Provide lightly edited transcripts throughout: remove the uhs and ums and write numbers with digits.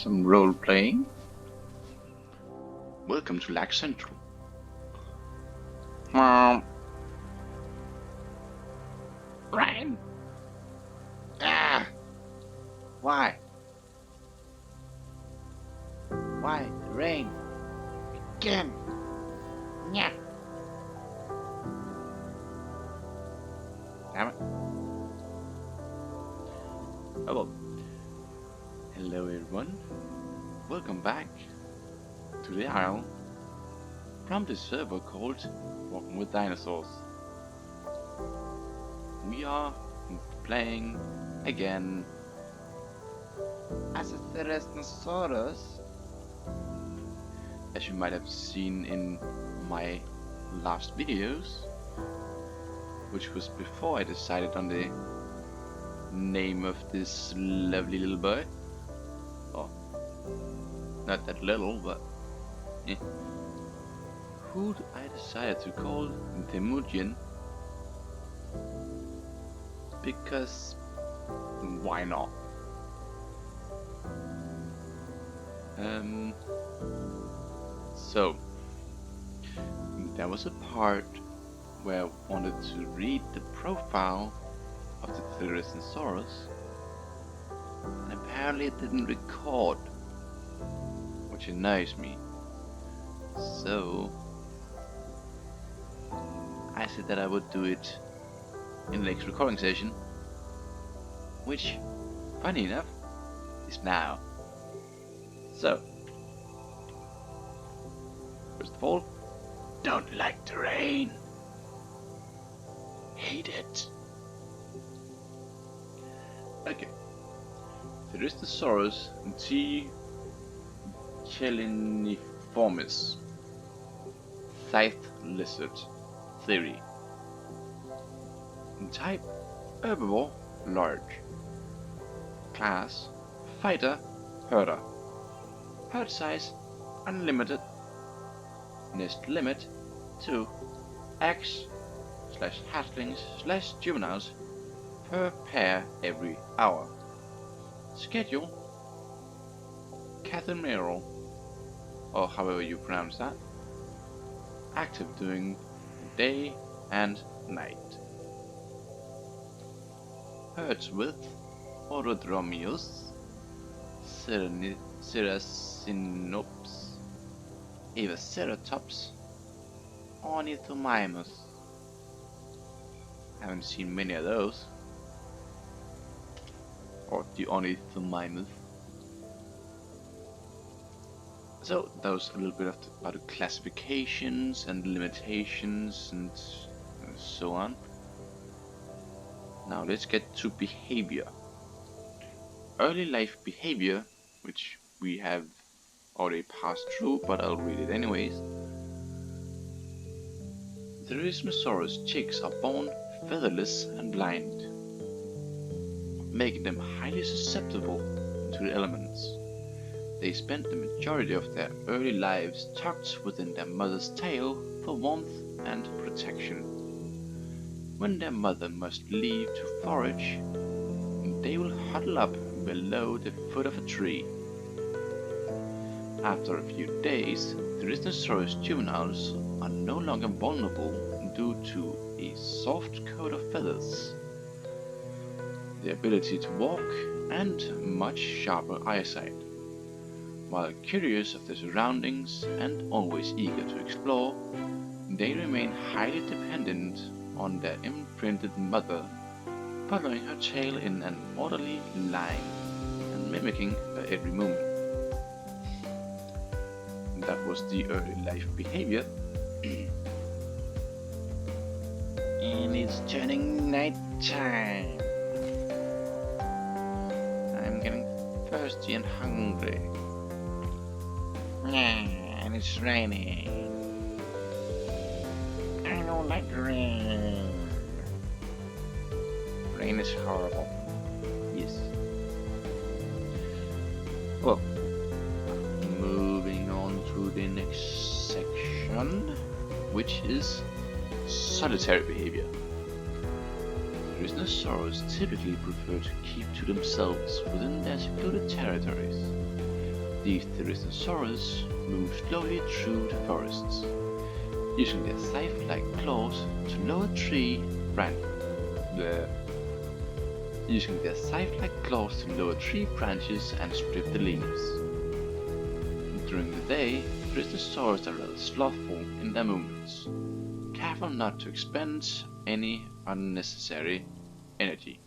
some role playing. Welcome to Lag Central. Rain! Ah! Why? Why the rain? Again! Yeah! Damn it. Oh well. Hello everyone. Welcome back to the Isle from the server called Walking with Dinosaurs. We are playing again as a Therizno, as you might have seen in my last videos, which was before I decided on the name of this lovely little boy. Oh, not that little, but who I decided to call Temujin, because why not? So there was a part where I wanted to read the profile of the Therizno, and apparently it didn't record, which annoys me. So I said that I would do it in the next recording session, which, funny enough, is now. So, first of all, don't like the rain. Hate it. Okay. Therizno T. Cheliniformis. Scythe lizard. Theory. Type herbivore, large. Class fighter, herder. Herd size unlimited. Nest limit 2 X/hatchlings/juveniles per pair every hour. Schedule Catherine, or however you pronounce that. Active during day and night. Herds with Orodromius, Seracinops, Evaceratops, Ornithomimus. Haven't seen many of those. Or the Ornithomimus. So that was a little bit about the classifications and limitations and so on. Now let's get to behavior. Early life behavior, which we have already passed through, but I'll read it anyways. Therizno chicks are born featherless and blind, making them highly susceptible to the elements. They spend the majority of their early lives tucked within their mother's tail for warmth and protection. When their mother must leave to forage, they will huddle up below the foot of a tree. After a few days, Therizno juveniles are no longer vulnerable due to a soft coat of feathers, the ability to walk, and much sharper eyesight. While curious of their surroundings and always eager to explore, they remain highly dependent on their imprinted mother, following her tail in an orderly line and mimicking her every movement. That was the early life behavior. And it's turning night time. I'm getting thirsty and hungry. And it's raining. I don't like rain. Rain is horrible. Yes. Well, moving on to the next section, which is solitary behavior. Therizno typically prefer to keep to themselves within their secluded territories, These Theriznosaurs move slowly through the forests, using their scythe-like claws to lower tree branches and strip the leaves. During the day, Theriznosaurs are rather slothful in their movements, careful not to expend any unnecessary energy.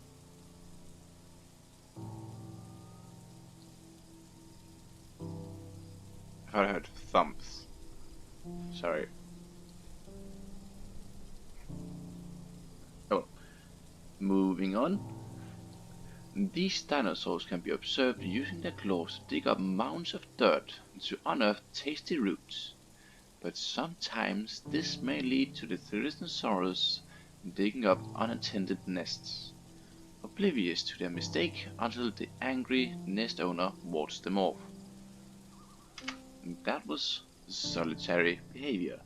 I thought I heard thumps. Sorry. Oh, moving on. These dinosaurs can be observed using their claws to dig up mounds of dirt to unearth tasty roots, but sometimes this may lead to the Theriznosaurus digging up unattended nests, oblivious to their mistake until the angry nest owner wards them off. That was solitary behavior.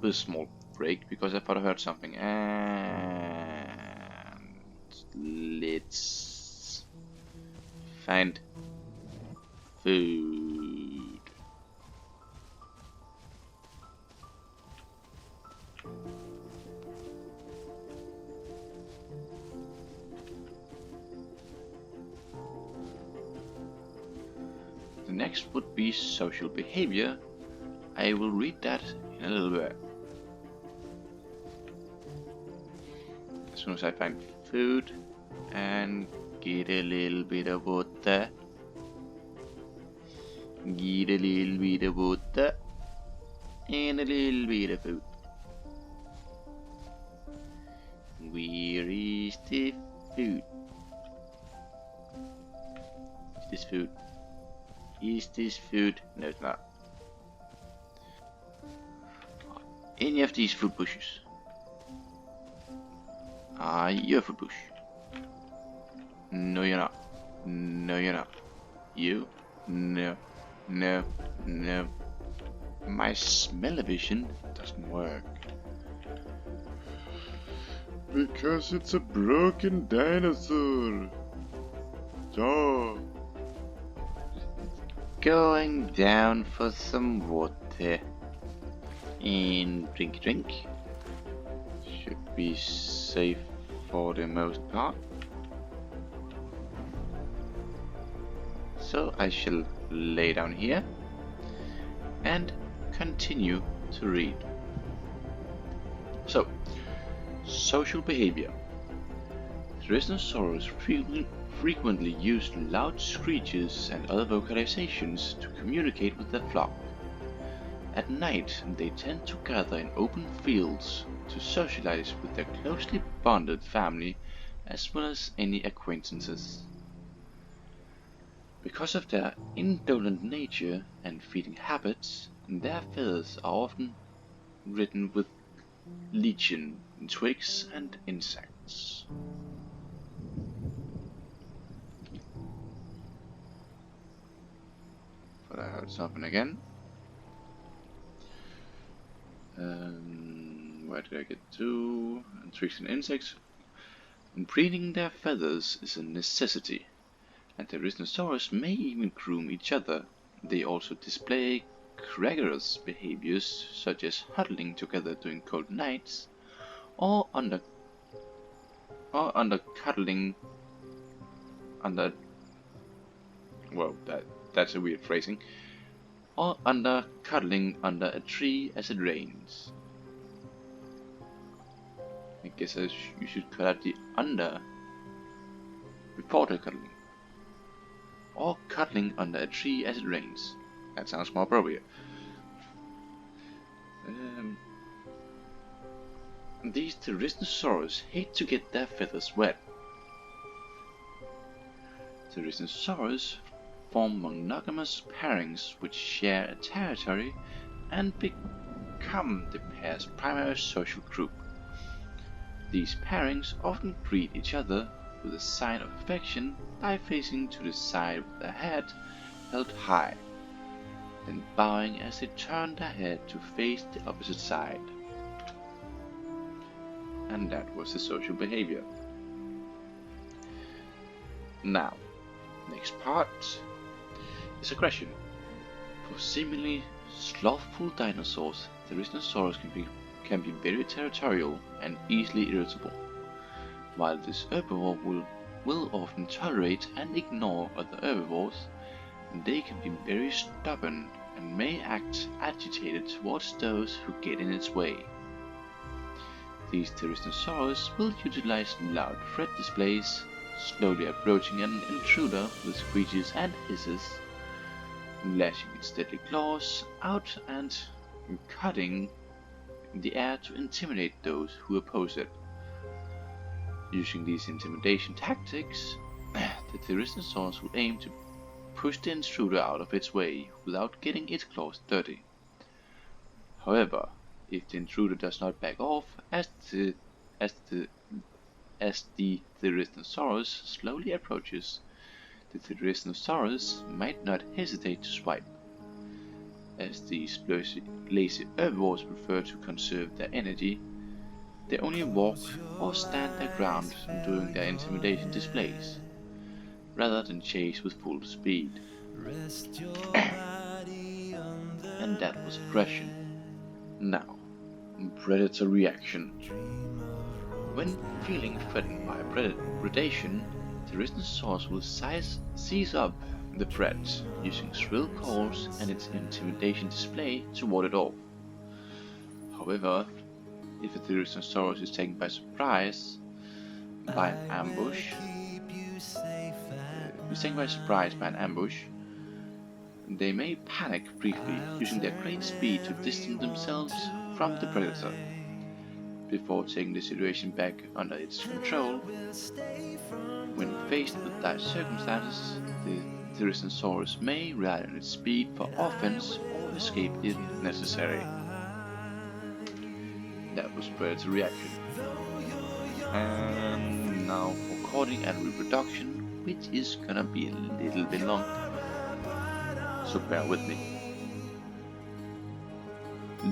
With a small break because I thought I heard something, and let's find food. The next would be social behavior. I will read that in a little bit. As soon as I find food and get a little bit of water. Get a little bit of water and a little bit of food. Where is the food? Is this food? Is this food? No, it's not. Any of these food bushes? Are you a food bush? No, you're not. No, you're not. You? No. No. No. My smell-o-vision doesn't work. Because it's a broken dinosaur. Oh. Going down for some water. And drink. Should be safe for the most part. So I shall lay down here and continue to read. So, social behavior. Theriznosaurs frequently use loud screeches and other vocalizations to communicate with their flock. At night, they tend to gather in open fields to socialize with their closely bonded family as well as any acquaintances. Because of their indolent nature and feeding habits, their feathers are often ridden with lichen, twigs and insects. But I heard something again. Where did I get to? And twigs and insects. Breeding their feathers is a necessity, and the Theriznosaurus may even groom each other. They also display gregarious behaviors such as huddling together during cold nights, or under cuddling under. Well, that's a weird phrasing. Or under cuddling under a tree as it rains. I guess you should cut out the under before the cuddling. Or cuddling under a tree as it rains. That sounds more appropriate. These Theriznosaurus hate to get their feathers wet. Theriznosaurus form monogamous pairings which share a territory and become the pair's primary social group. These pairings often greet each other with a sign of affection by facing to the side with their head held high, then bowing as they turn their head to face the opposite side. And that was the social behavior. Now, next part, is aggression. For seemingly slothful dinosaurs, Theriznosaurus can be very territorial and easily irritable, while this herbivore will often tolerate and ignore other herbivores. They can be very stubborn and may act agitated towards those who get in its way. These Theriznosaurus will utilize loud threat displays, slowly approaching an intruder with screeches and hisses, lashing its deadly claws out and cutting in the air to intimidate those who oppose it. Using these intimidation tactics, the Theriznosaurus will aim to push the intruder out of its way without getting its claws dirty. However, if the intruder does not back off as the Theriznosaurus slowly approaches, the Theriznosaurus might not hesitate to swipe. As these lazy herbivores prefer to conserve their energy, they only walk or stand their ground during their intimidation displays, rather than chase with full speed. And that was aggression. Now, predator reaction. When feeling threatened by predation, Theriznosaurus will seize up the threat, using shrill calls and its intimidation display to ward it off. However, if a Theriznosaurus is taken by surprise by an ambush, they may panic briefly, using their great speed to distance themselves from the predator. Before taking the situation back under its control, when faced with dire circumstances, the Theriznosaurus may rely on its speed for offense or escape if necessary. That was predator reaction. And now for courting and reproduction, which is gonna be a little bit long, so bear with me.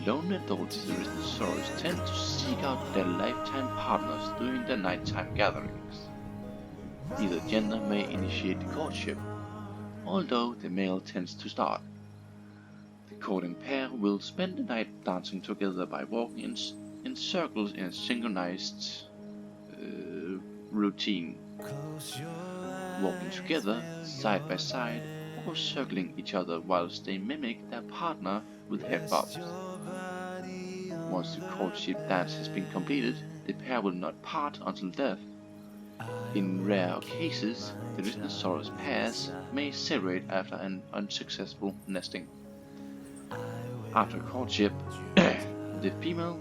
Lone adult Theriznosaurus tend to seek out their lifetime partners during their nighttime gatherings. Either gender may initiate the courtship, although the male tends to start. The courting pair will spend the night dancing together by walking in circles in a synchronized routine, walking together side by side or circling each other whilst they mimic their partner with head bobs. Once the courtship dance has been completed, the pair will not part until death. In rare cases, the Theriznosaurus pairs may separate after an unsuccessful nesting. After courtship, the female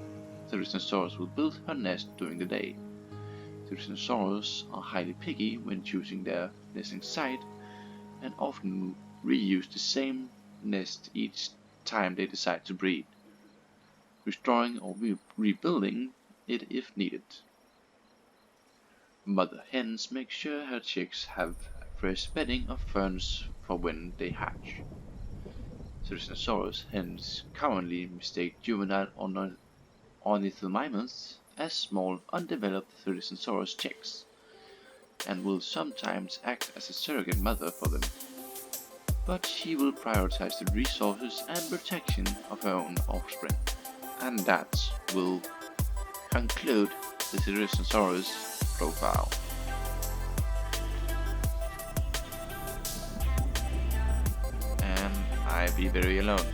Theriznosaurus will build her nest during the day. Theriznosaurus are highly picky when choosing their nesting site and often reuse the same nest each time they decide to breed, restoring or rebuilding it if needed. Mother hens make sure her chicks have a fresh bedding of ferns for when they hatch. Theriznosaurus hens commonly mistake juvenile ornithomimids as small, undeveloped Theriznosaurus chicks, and will sometimes act as a surrogate mother for them. But she will prioritize the resources and protection of her own offspring. And that will conclude the Theriznosaurus profile. And I be very alone.